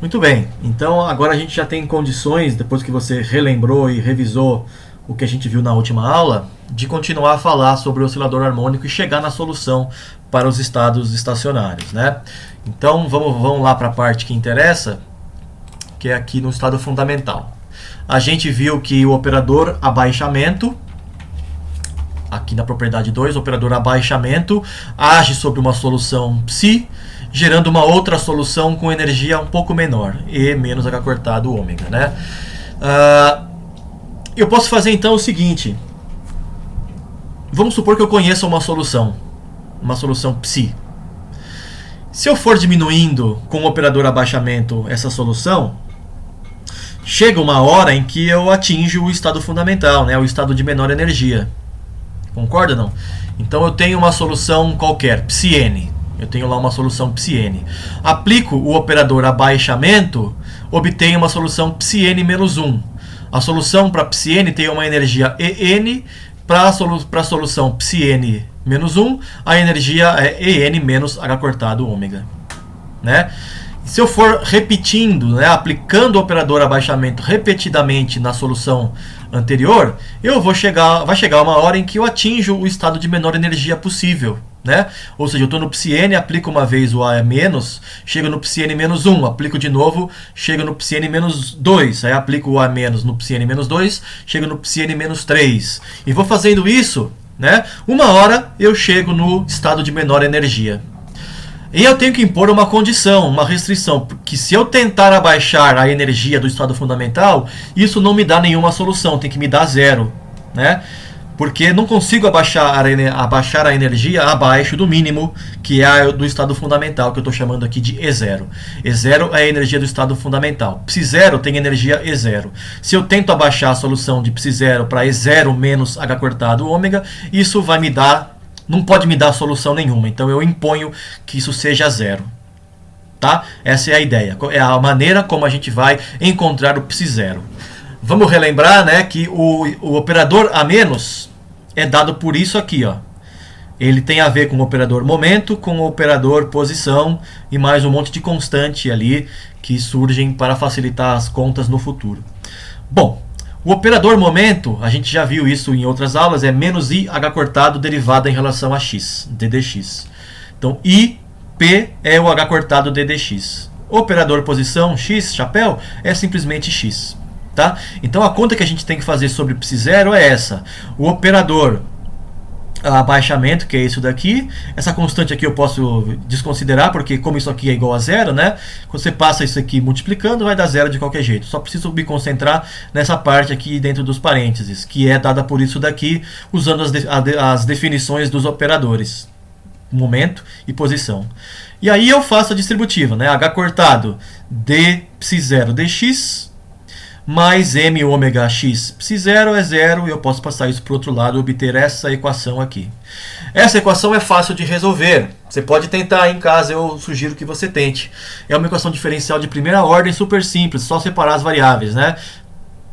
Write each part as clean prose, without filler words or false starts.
Muito bem, então agora a gente já tem condições, depois que você relembrou e revisou o que a gente viu na última aula, de continuar a falar sobre o oscilador harmônico e chegar na solução para os estados estacionários, né? Então vamos lá para a parte que interessa, que é aqui no estado fundamental. A gente viu que o operador abaixamento, aqui na propriedade 2, o operador abaixamento age sobre uma solução psi, gerando uma outra solução com energia um pouco menor, E menos H cortado ômega, né? Eu posso fazer então o seguinte. Vamos supor que eu conheça uma solução psi. Se eu for diminuindo com o operador abaixamento essa solução, chega uma hora em que eu atinjo o estado fundamental, né? O estado de menor energia. Concorda ou não? Então eu tenho uma solução qualquer, psi-n. Eu tenho lá uma solução psi-n. Aplico o operador abaixamento, obtenho uma solução psi-n menos 1. A solução para psi-n tem uma energia En, para a solução psi-n menos 1, a energia é En menos H cortado ômega. Né? Se eu for repetindo, né, aplicando o operador abaixamento repetidamente na solução anterior, vai chegar uma hora em que eu atinjo o estado de menor energia possível. Né? Ou seja, eu estou no psi-n, aplico uma vez o A menos, chego no psi-n menos 1, aplico de novo, chego no psi-n menos 2, aí aplico o A menos no psi-n menos 2, chego no psi-n menos 3. E vou fazendo isso, né? Uma hora eu chego no estado de menor energia. E eu tenho que impor uma condição, uma restrição, que se eu tentar abaixar a energia do estado fundamental, isso não me dá nenhuma solução, tem que me dar zero, né? Porque não consigo abaixar a energia abaixo do mínimo, que é a do estado fundamental, que eu estou chamando aqui de E0. E0 é a energia do estado fundamental. Psi0 tem energia E0. Se eu tento abaixar a solução de Psi0 para E0 menos H cortado ômega, isso vai me dar, não pode me dar solução nenhuma. Então eu imponho que isso seja zero. Tá? Essa é a ideia. É a maneira como a gente vai encontrar o Psi0. Vamos relembrar, né, que o operador A menos é dado por isso aqui, ó. Ele tem a ver com o operador momento, com o operador posição e mais um monte de constante ali que surgem para facilitar as contas no futuro. Bom, o operador momento, a gente já viu isso em outras aulas, é menos I H cortado derivada em relação a x, ddx. Então, I, P é o H cortado ddx. O operador posição, x, chapéu, é simplesmente x. Tá? Então a conta que a gente tem que fazer sobre Psi0 é essa. O operador abaixamento, que é isso daqui. Essa constante aqui eu posso desconsiderar, porque como isso aqui é igual a zero, né? Quando você passa isso aqui multiplicando, vai dar zero de qualquer jeito. Só preciso me concentrar nessa parte aqui dentro dos parênteses, que é dada por isso daqui, usando as definições dos operadores. Momento e posição. E aí eu faço a distributiva, né? H cortado d Psi0 dx mais m ômega x Psi0 é zero, e eu posso passar isso para o outro lado e obter essa equação aqui. Essa equação é fácil de resolver. Você pode tentar em casa, eu sugiro que você tente. É uma equação diferencial de primeira ordem super simples, só separar as variáveis, né?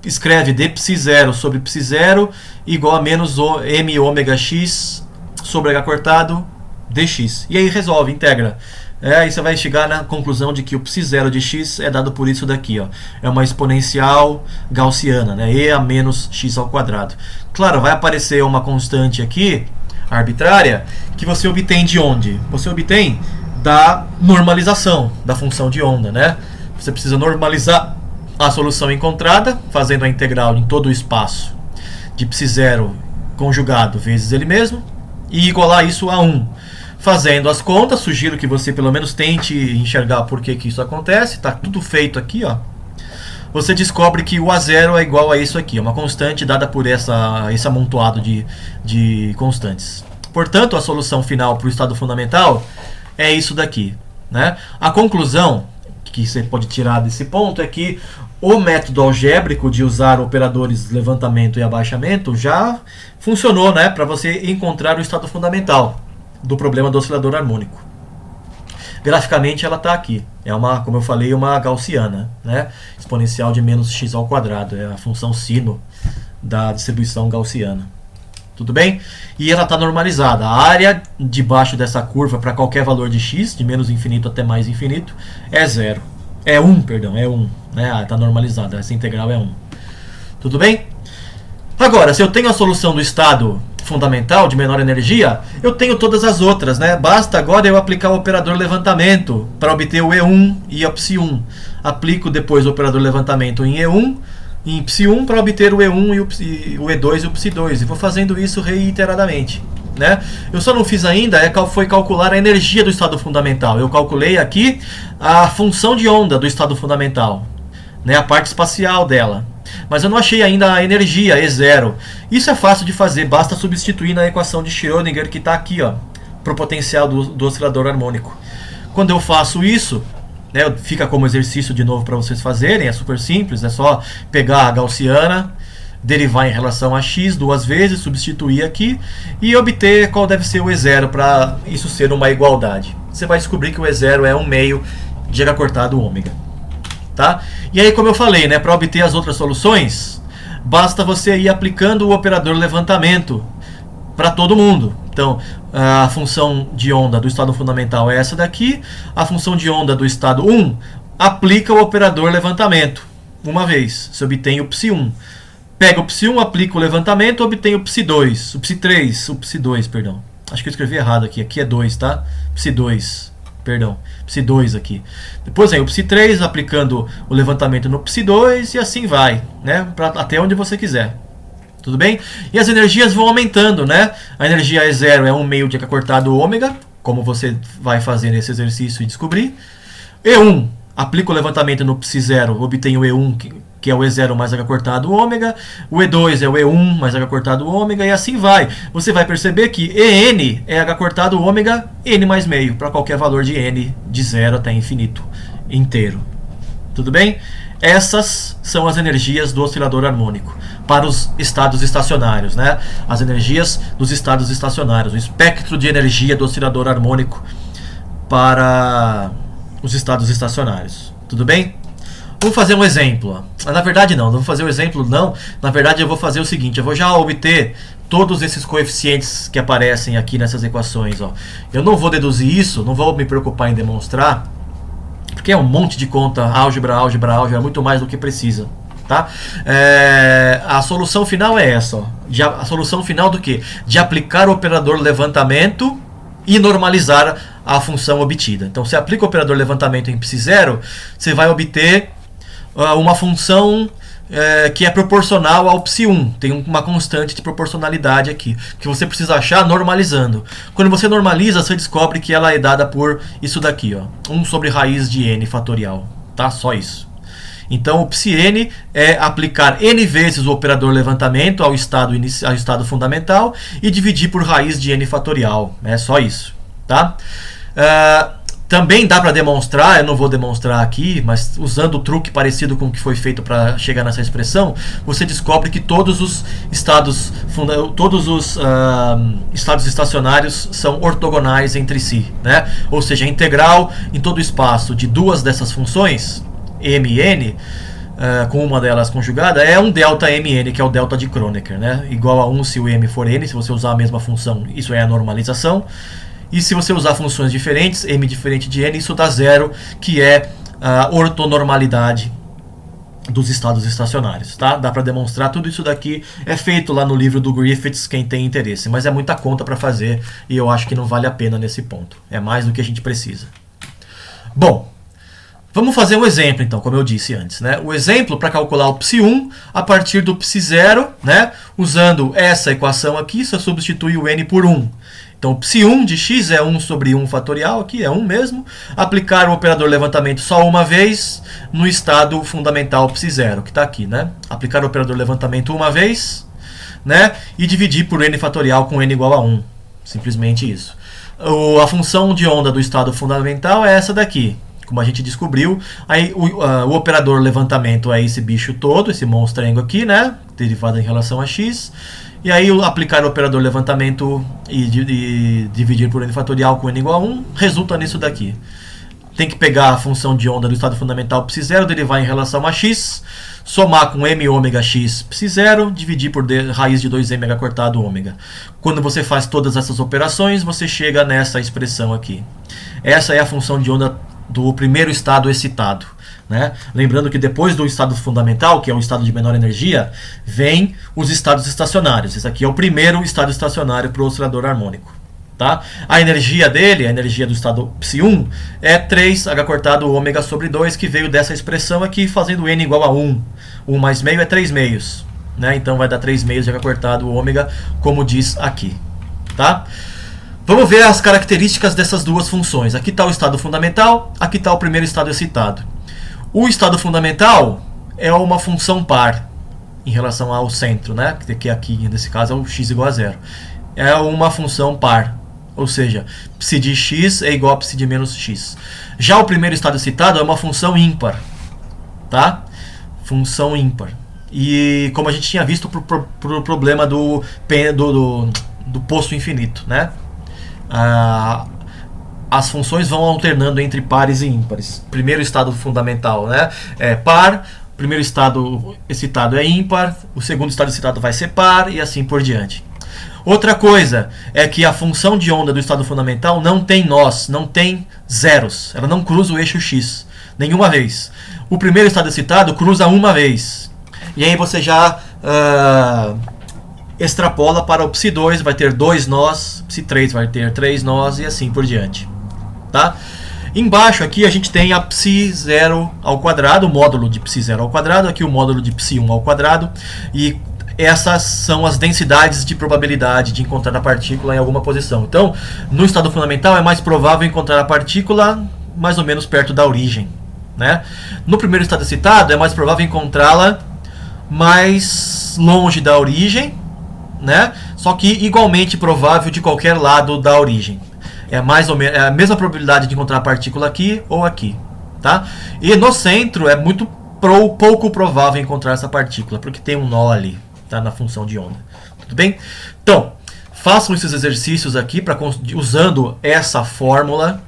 Escreve d Psi0 sobre Psi0 igual a menos m ômega x sobre h cortado dx. E aí resolve, integra. Aí você vai chegar na conclusão de que o Psi0 de x é dado por isso daqui, ó. É uma exponencial gaussiana, né? E a menos x ao quadrado. Claro, vai aparecer uma constante aqui, arbitrária, que você obtém de onde? Você obtém da normalização da função de onda, né? Você precisa normalizar a solução encontrada, fazendo a integral em todo o espaço de Psi0 conjugado vezes ele mesmo, e igualar isso a 1. Fazendo as contas, sugiro que você pelo menos tente enxergar por que isso acontece. Está tudo feito aqui, ó. Você descobre que o A0 é igual a isso aqui, uma constante dada por esse amontoado de constantes. Portanto, a solução final para o estado fundamental é isso daqui, né? A conclusão que você pode tirar desse ponto é que o método algébrico de usar operadores levantamento e abaixamento já funcionou, né, para você encontrar o estado fundamental do problema do oscilador harmônico. Graficamente ela está aqui. É uma, como eu falei, uma gaussiana, né? Exponencial de menos x ao quadrado. É a função sino da distribuição gaussiana. Tudo bem? E ela está normalizada. A área debaixo dessa curva para qualquer valor de x, de menos infinito até mais infinito, é zero. É 1, perdão, é 1. Né? Tá normalizada, essa integral é 1. Tudo bem? Agora, se eu tenho a solução do estado fundamental de menor energia, eu tenho todas as outras, né? Basta agora eu aplicar o operador levantamento para obter o E1 e a psi1. Aplico depois o operador levantamento em E1 e em psi1 para obter o E1 e o E2 e o psi2. E vou fazendo isso reiteradamente. Né? Eu só não fiz ainda foi calcular a energia do estado fundamental. Eu calculei aqui a função de onda do estado fundamental, né? A parte espacial dela. Mas eu não achei ainda a energia, E0. Isso é fácil de fazer, basta substituir na equação de Schrödinger que está aqui, para o potencial do oscilador harmônico. Quando eu faço isso, né, fica como exercício de novo para vocês fazerem, é super simples, é só pegar a gaussiana, derivar em relação a x duas vezes, substituir aqui e obter qual deve ser o E0 para isso ser uma igualdade. Você vai descobrir que o E0 é 1/2 de h cortado ômega. Tá? E aí, como eu falei, né, para obter as outras soluções, basta você ir aplicando o operador levantamento para todo mundo. Então, a função de onda do estado fundamental é essa daqui, a função de onda do estado 1 aplica o operador levantamento uma vez, se obtém o psi1. Pega o psi1, aplica o levantamento, obtém o psi2, o psi3, o psi2, perdão. Acho que eu escrevi errado aqui, aqui é 2, tá? Psi2. Perdão, psi2 aqui. Depois vem o psi3, aplicando o levantamento no psi2 e assim vai, né? Até onde você quiser. Tudo bem? E as energias vão aumentando, né? A energia E0 é 1/2 de h cortado ômega, como você vai fazer nesse exercício e descobrir. E1, aplica o levantamento no psi0, obtém o E1, que é o E0 mais h cortado ômega. O E2 é o E1 mais h cortado ômega, e assim vai. Você vai perceber que En é h cortado ômega n mais meio, para qualquer valor de n, de 0 até infinito, inteiro. Tudo bem? Essas são as energias do oscilador harmônico para os estados estacionários, né? As energias dos estados estacionários, o espectro de energia do oscilador harmônico para os estados estacionários. Tudo bem? Vamos fazer um exemplo. Na verdade não vou fazer o exemplo não. Na verdade eu vou fazer o seguinte, eu vou já obter todos esses coeficientes que aparecem aqui nessas equações. Eu não vou deduzir isso, não vou me preocupar em demonstrar, porque é um monte de conta, álgebra, muito mais do que precisa. Tá? A solução final é essa. A solução final do quê? De aplicar o operador levantamento e normalizar a função obtida. Então, você aplica o operador levantamento em psi0, você vai obter uma função que é proporcional ao psi1. Tem uma constante de proporcionalidade aqui, que você precisa achar normalizando. Quando você normaliza, você descobre que ela é dada por isso daqui, 1 sobre raiz de n fatorial. Tá? Só isso. Então, o psi-n é aplicar n vezes o operador levantamento ao estado fundamental e dividir por raiz de n fatorial. É só isso. Tá? Também dá para demonstrar, eu não vou demonstrar aqui, mas usando o truque parecido com o que foi feito para chegar nessa expressão, você descobre que todos os estados estacionários são ortogonais entre si, né? Ou seja, a integral em todo o espaço de duas dessas funções, m e n, com uma delas conjugada, é um delta mn, que é o delta de Kronecker, né? Igual a 1 se o m for n, se você usar a mesma função, isso é a normalização. E se você usar funções diferentes, m diferente de n, isso dá 0, que é a ortonormalidade dos estados estacionários. Tá? Dá para demonstrar, tudo isso daqui é feito lá no livro do Griffiths, quem tem interesse. Mas é muita conta para fazer e eu acho que não vale a pena nesse ponto. É mais do que a gente precisa. Bom, vamos fazer um exemplo então, como eu disse antes. Né? O exemplo para calcular o psi1 a partir do psi0, né? Usando essa equação aqui, só substitui o n por 1. Então, psi1 de x é 1 sobre 1 fatorial, aqui é 1 mesmo. Aplicar o operador levantamento só uma vez no estado fundamental psi0, que está aqui, né? Aplicar o operador levantamento uma vez, né? E dividir por n fatorial com n igual a 1. Simplesmente isso. A função de onda do estado fundamental é essa daqui, como a gente descobriu. Aí o operador levantamento é esse bicho todo, esse monstrengo aqui, né? Derivado em relação a x. E aí aplicar o operador levantamento e dividir por n fatorial com n igual a 1 resulta nisso daqui. Tem que pegar a função de onda do estado fundamental psi0, derivar em relação a x, somar com m ômega x psi0, dividir por raiz de 2m h cortado ômega. Quando você faz todas essas operações, você chega nessa expressão aqui. Essa é a função de onda do primeiro estado excitado, né? Lembrando que depois do estado fundamental, que é o estado de menor energia, vem os estados estacionários. Esse aqui é o primeiro estado estacionário para o oscilador harmônico. Tá? A energia dele, a energia do estado Psi1, é 3H cortado ômega sobre 2, que veio dessa expressão aqui, fazendo N igual a 1. 1 mais meio é 3 meios. Né? Então vai dar 3 meios de H cortado ômega, como diz aqui. Tá? Vamos ver as características dessas duas funções. Aqui está o estado fundamental, aqui está o primeiro estado excitado. O estado fundamental é uma função par em relação ao centro, né? Que aqui, nesse caso, é o x igual a 0. É uma função par. Ou seja, psi de x é igual a psi de menos x. Já o primeiro estado excitado é uma função ímpar. Tá? Função ímpar. E como a gente tinha visto pro problema do poço infinito. Né? As funções vão alternando entre pares e ímpares. Primeiro estado fundamental, né? É par. Primeiro estado excitado é ímpar. O segundo estado excitado vai ser par. E assim por diante. Outra coisa é que a função de onda do estado fundamental não tem nós, não tem zeros. Ela não cruza o eixo x nenhuma vez. O primeiro estado excitado cruza uma vez. E aí você já extrapola para o Psi2, vai ter 2 nós, Psi3 vai ter 3 nós e assim por diante. Tá? Embaixo aqui a gente tem a Psi0 ao quadrado, o módulo de Psi0 ao quadrado, aqui o módulo de Psi1 ao quadrado. E essas são as densidades de probabilidade de encontrar a partícula em alguma posição. Então, no estado fundamental é mais provável encontrar a partícula mais ou menos perto da origem. Né? No primeiro estado excitado é mais provável encontrá-la mais longe da origem, né? Só que igualmente provável de qualquer lado da origem. É mais ou menos a mesma probabilidade de encontrar a partícula aqui ou aqui. Tá? E no centro é muito pouco provável encontrar essa partícula, porque tem um nó ali. Tá, na função de onda. Tudo bem? Então, façam esses exercícios aqui usando essa fórmula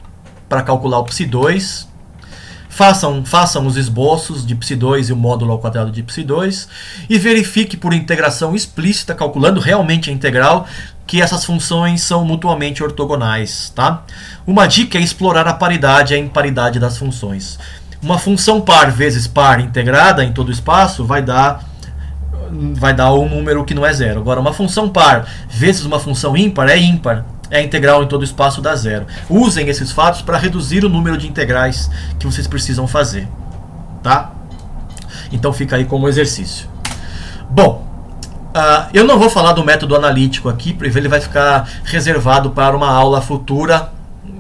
para calcular o Psi2. Façam os esboços de Psi2 e o módulo ao quadrado de Psi2 e verifique por integração explícita, calculando realmente a integral, que essas funções são mutuamente ortogonais. Tá? Uma dica é explorar a paridade e a imparidade das funções. Uma função par vezes par integrada em todo o espaço vai dar um número que não é zero. Agora, uma função par vezes uma função ímpar é ímpar. É a integral em todo o espaço dá zero. Usem esses fatos para reduzir o número de integrais que vocês precisam fazer. Tá? Então fica aí como exercício. Bom, eu não vou falar do método analítico aqui, porque ele vai ficar reservado para uma aula futura,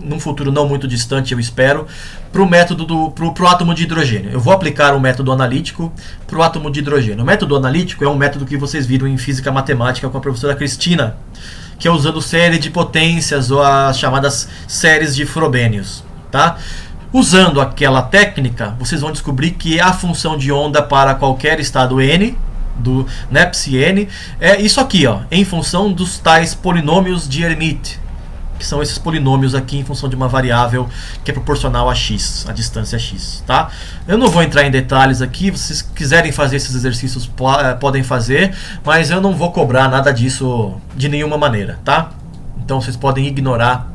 num futuro não muito distante, eu espero, para o método pro átomo de hidrogênio. Eu vou aplicar o método analítico para o átomo de hidrogênio. O método analítico é um método que vocês viram em física matemática com a professora Cristina, que é usando série de potências ou as chamadas séries de Frobenius. Tá? Usando aquela técnica, vocês vão descobrir que a função de onda para qualquer estado n, do Psi-n, é isso aqui, ó, em função dos tais polinômios de Hermite, que são esses polinômios aqui em função de uma variável que é proporcional a x, a distância x. Tá? Eu não vou entrar em detalhes aqui, se vocês quiserem fazer esses exercícios podem fazer, mas eu não vou cobrar nada disso de nenhuma maneira. Tá? Então vocês podem ignorar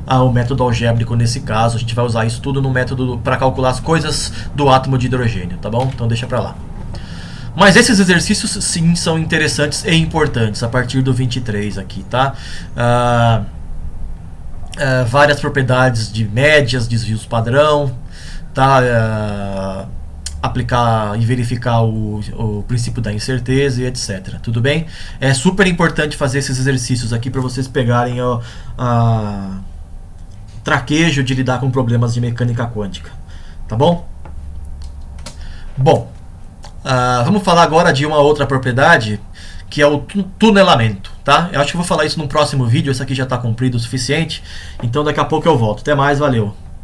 o método algébrico nesse caso, a gente vai usar isso tudo no método para calcular as coisas do átomo de hidrogênio, tá bom? Então deixa para lá. Mas esses exercícios sim são interessantes e importantes a partir do 23 aqui, tá? Várias propriedades de médias, desvios padrão, tá? Aplicar e verificar o princípio da incerteza e etc. Tudo bem? É super importante fazer esses exercícios aqui para vocês pegarem o traquejo de lidar com problemas de mecânica quântica. Tá bom? Bom, vamos falar agora de uma outra propriedade, que é o tunelamento, tá? Eu acho que eu vou falar isso num próximo vídeo, esse aqui já está comprido o suficiente, então daqui a pouco eu volto. Até mais, valeu!